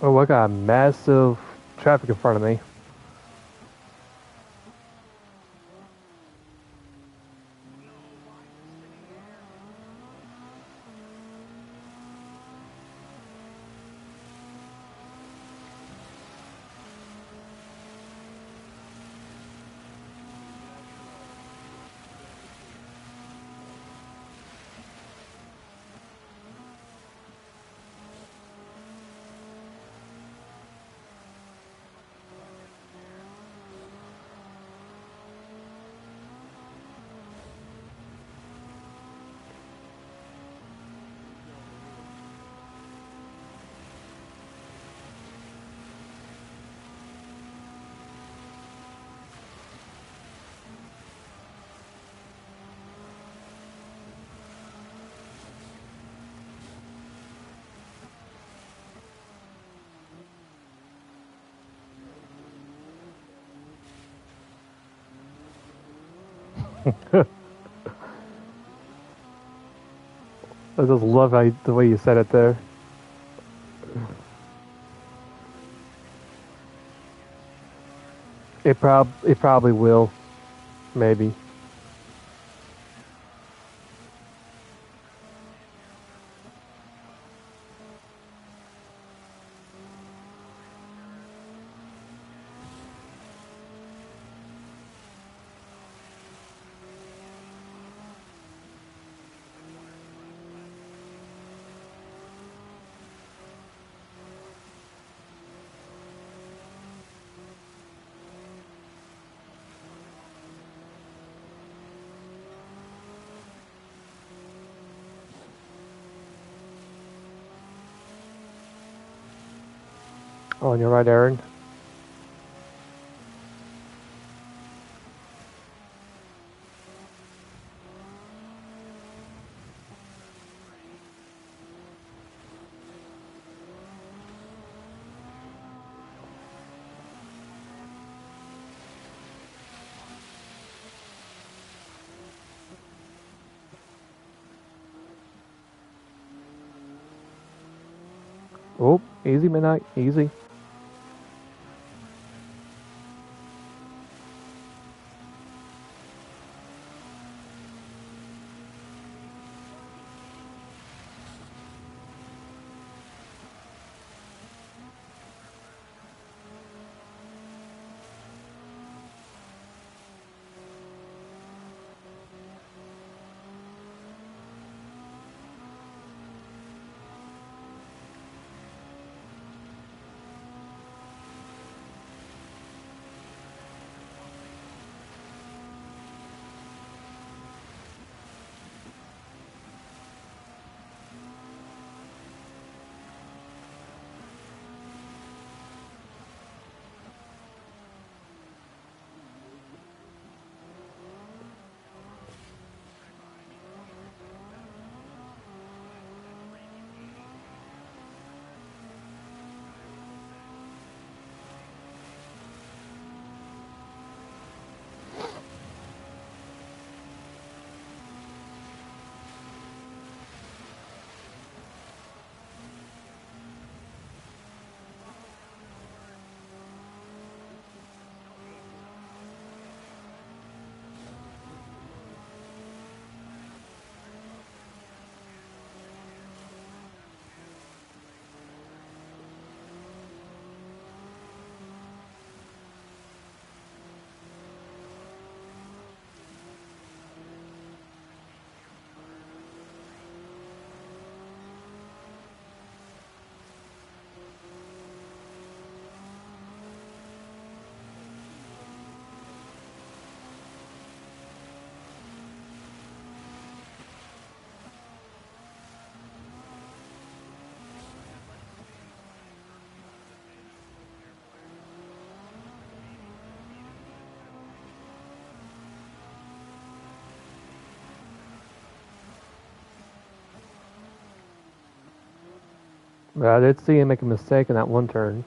Oh, I got massive traffic in front of me. I just love the way you said it there. It probably will, maybe. Oh, and you're right, Aaron. Oh, easy, Midnight. Easy. But I did see him make a mistake in that one turn.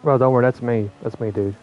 Well, don't worry, that's me. That's me, dude.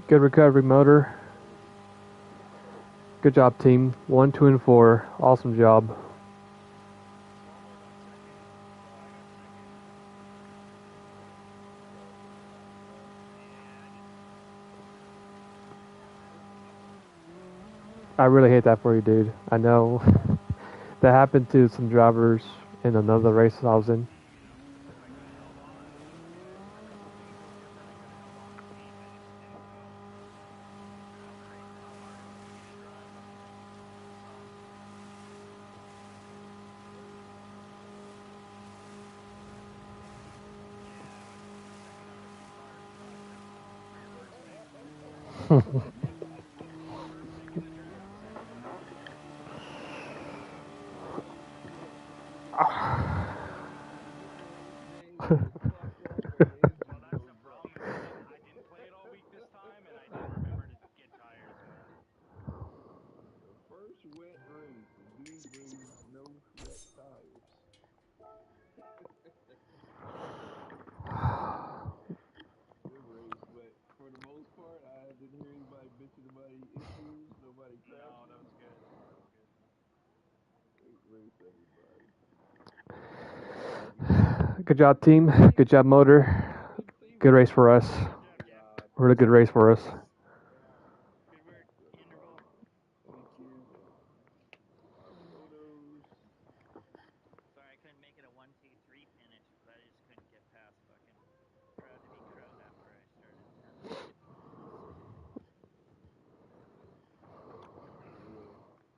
Good recovery, motor. Good job, team. 1, 2, and 4. Awesome job. I really hate that for you, dude. I know that happened to some drivers in another race I was in. Well, that's the problem. I didn't play it all week this time, and I didn't remember to get tires, man. The first wet race, the dude brings no wet tires. Good race, but for the most part, I didn't hear anybody bitching about any issues. Nobody No, crashing. that was good. That was good. Great race, everybody. Good job, team. Good job, motor. Good race for us. Really good race for us. Good work, Interval. Thank you. Photos. Sorry I couldn't make it a 1-2-3 finish, but I just couldn't get past fucking crowd to be crowd after I started 10th.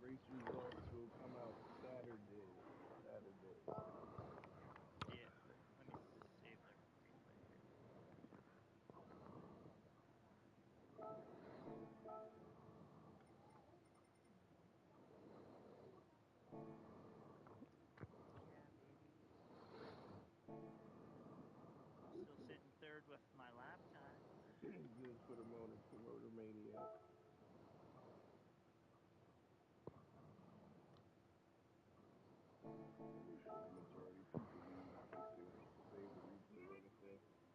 Race results will come out Saturday. Yeah, let me save the replay here. Yeah, baby. Still sitting third with my lap time. Good for the motor maniac. Majority of people leave if they want to save the replay or anything.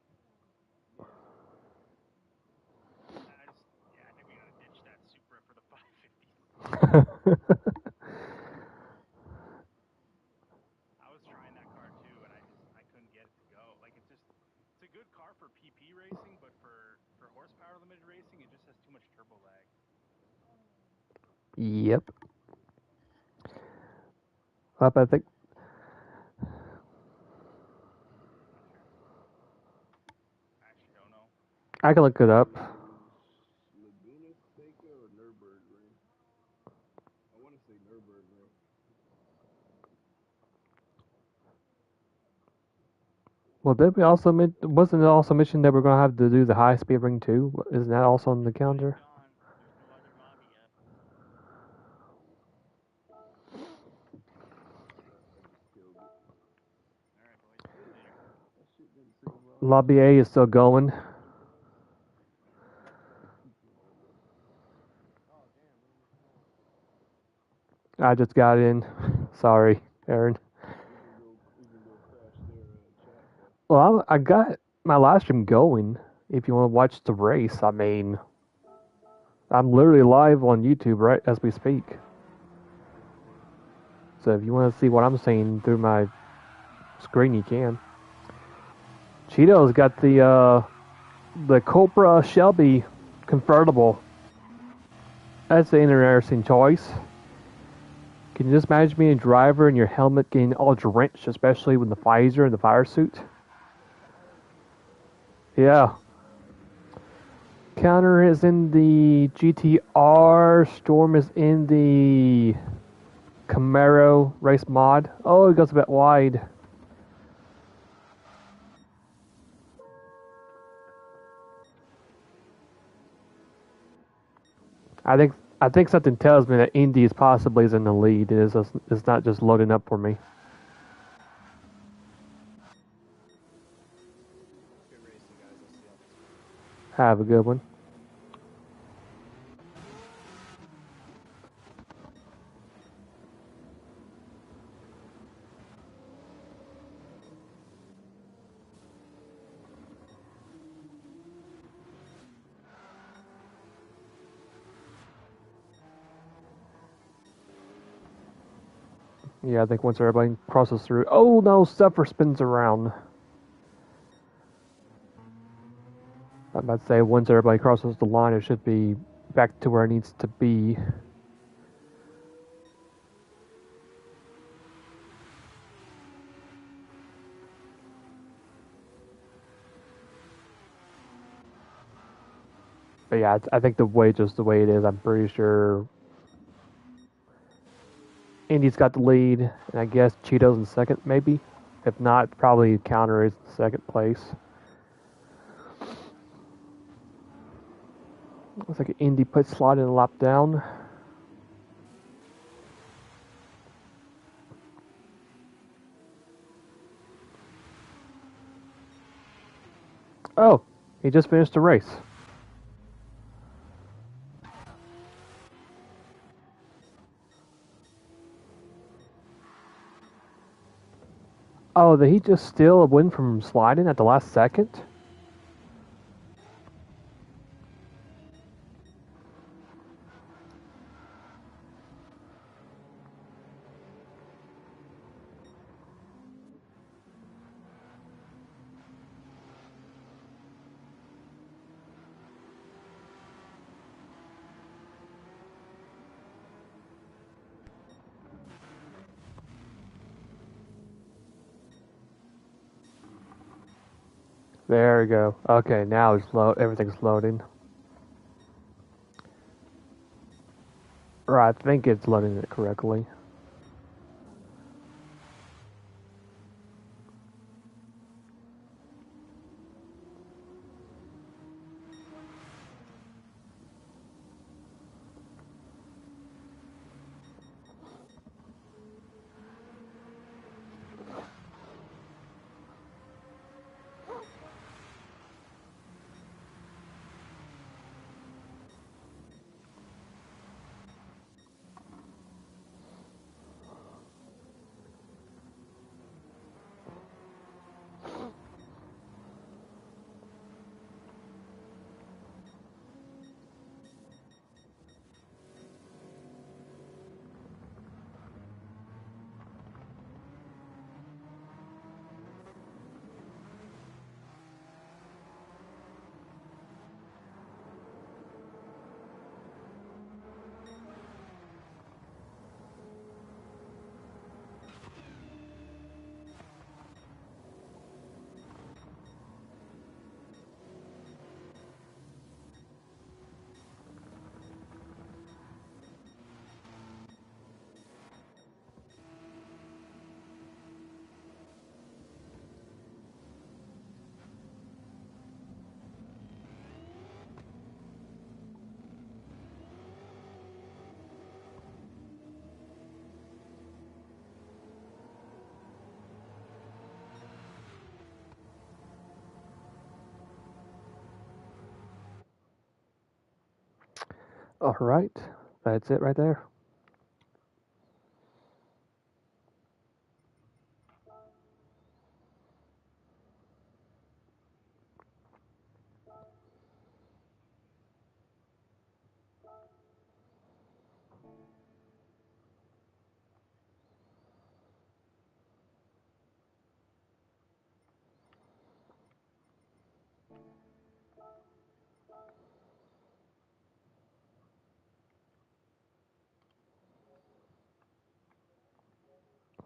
Yeah. I think we gotta ditch that Supra for the 550. I was trying that car too, and I couldn't get it to go. Like it's a good car for PP racing, but for horsepower limited racing, it just has too much turbo lag. Yep. I think I can look it up. Laguna Seca or Nürburgring? I want to say Nürburgring. Well, did we also wasn't it also mentioned that we're gonna have to do the high speed ring too? Isn't that also on the calendar? John, there's no other lobby yet. I just killed it. Alright, boys. See you later. That shit didn't seem wrong. Lobby A is still going. I just got in. Sorry, Aaron. We can go crash their chat though. Well, I got my live stream going. If you want to watch the race, I mean, I'm literally live on YouTube right as we speak. So if you want to see what I'm seeing through my screen, you can. Cheeto's got the Cobra Shelby convertible. That's an interesting choice. Can you just imagine being a driver and your helmet getting all drenched, especially with the visor and the fire suit? Yeah. Counter is in the GTR. Storm is in the Camaro race mod. Oh, it goes a bit wide. I think something tells me that Indy is possibly in the lead. It's not just loading up for me. Good racing, guys. I'll see y'all next week. Have a good one. Yeah, I think once everybody crosses through. Oh no, Zephyr spins around. I'm about to say once everybody crosses the line, it should be back to where it needs to be. But yeah, I think the way it is, I'm pretty sure Indy's got the lead, and I guess Cheeto's in second, maybe. If not, probably Counter is in second place. Looks like Indy put slide in a lap down. Oh, he just finished the race. Oh, did he just steal a win from sliding at the last second? There we go. Okay, now it's everything's loading. Or I think it's loading it correctly. Alright, that's it right there.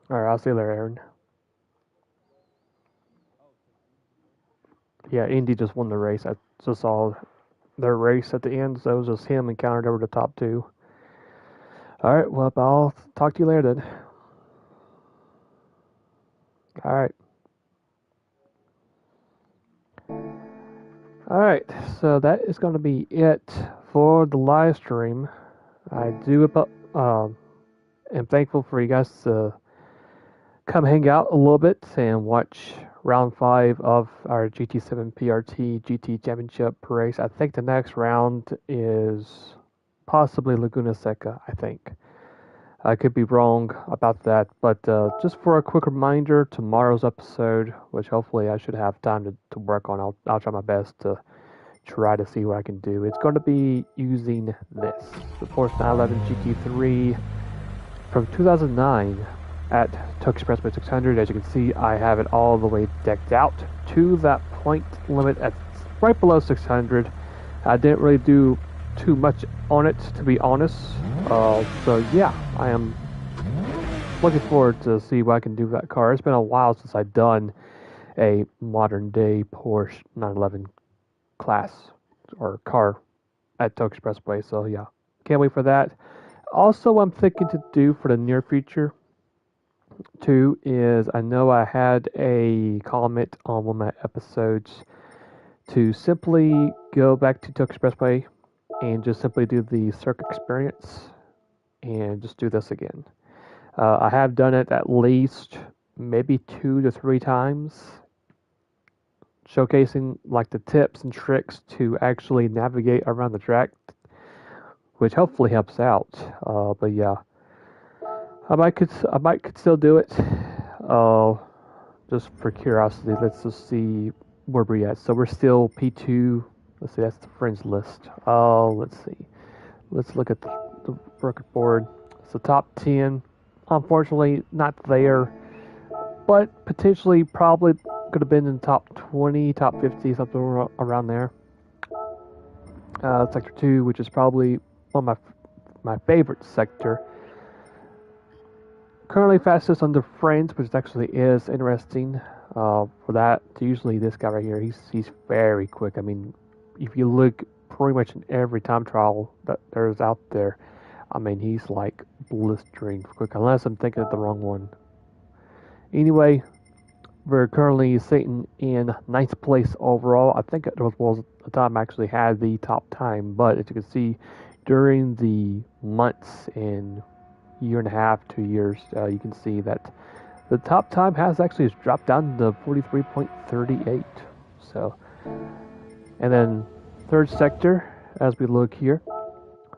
Alright, I'll see you later, Aaron. Yeah, Indy just won the race. I just saw their race at the end, so it was just him and counted over the top two. Alright, well, I'll talk to you later then. Alright. Alright, so that is going to be it for the live stream. I am thankful for you guys to come hang out a little bit and watch round 5 of our GT7 PRT GT Championship race. I think the next round is possibly Laguna Seca, I think. I could be wrong about that, but just for a quick reminder, tomorrow's episode, which hopefully I should have time to work on, I'll try my best to try to see what I can do. It's going to be using this, the Porsche 911 GT3 from 2009 at Tokyo Expressway 600. As you can see, I have it all the way decked out to that point limit at right below 600. I didn't really do too much on it, to be honest. So yeah, I am looking forward to see what I can do with that car. It's been a while since I've done a modern day Porsche 911 class or car at Tokyo Expressway. So yeah, can't wait for that. Also, I'm thinking to do for the near future too is I know I had a comment on one of my episodes to simply go back to Tokyo Expressway and just simply do the circuit experience and just do this again. I have done it at least maybe 2 to 3 times, showcasing like the tips and tricks to actually navigate around the track, which hopefully helps out. But yeah, I might could still do it. Just for curiosity, let's just see where we're at. So we're still P2. Let's see, that's the friends list. Let's see. Let's look at the record board. So top 10, unfortunately not there, but potentially probably could have been in top 20, top 50, something around there. Sector 2, which is probably one of my favorite sector. Currently fastest under friends, which actually is interesting. For that, usually this guy right here, he's very quick. I mean, if you look pretty much in every time trial that there's out there, I mean, he's like blistering quick, unless I'm thinking of the wrong one. Anyway, we're currently sitting in 9th place overall. I think it was the time I actually had the top time, but as you can see, during the months and year and a half, 2 years, you can see that the top time has actually dropped down to 43.38. So, and then third sector, as we look here.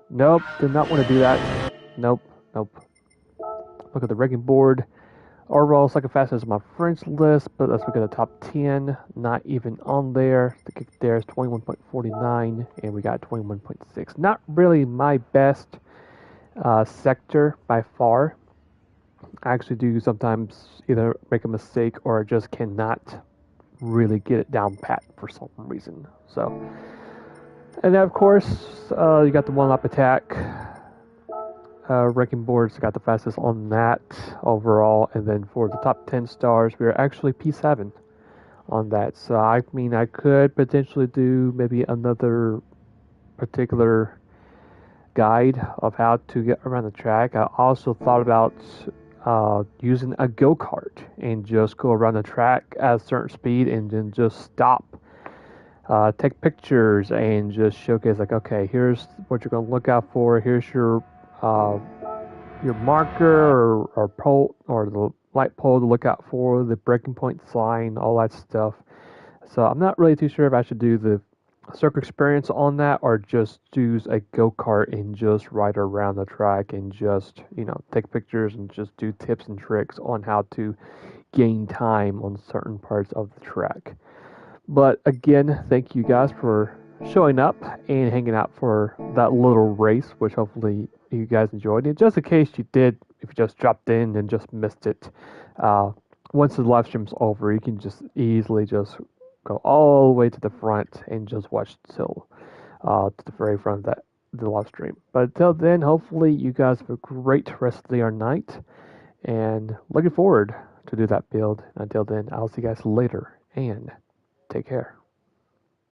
Nope, did not want to do that. Nope. Look at the ranking board. Overall, second fastest is my friends list, but let's look at the top 10. Not even on there. The kick there is 21.49, and we got 21.6. Not really my best sector by far. I actually do sometimes either make a mistake or just cannot really get it down pat for some reason. So, and then of course, you got the one lap attack. Wrecking boards got the fastest on that overall, and then for the top 10 stars, we are actually P7 on that. So I mean, I could potentially do maybe another particular guide of how to get around the track. I also thought about using a go-kart and just go around the track at a certain speed and then just stop, take pictures and just showcase like, okay, here's what you're going to look out for. Here's your marker or pole or the light pole to look out for, the breaking point sign, all that stuff. So I'm not really too sure if I should do the circuit experience on that, or just use a go-kart and just ride around the track and just, take pictures and just do tips and tricks on how to gain time on certain parts of the track. But again, thank you guys for showing up and hanging out for that little race, which hopefully you guys enjoyed. And just in case you did, if you just dropped in and just missed it, uh, once the live stream's over, you can just easily just go all the way to the front and just watch till to the very front of the live stream. But until then, hopefully you guys have a great rest of the day or night, and looking forward to do that build. Until then, I'll see you guys later, and take care.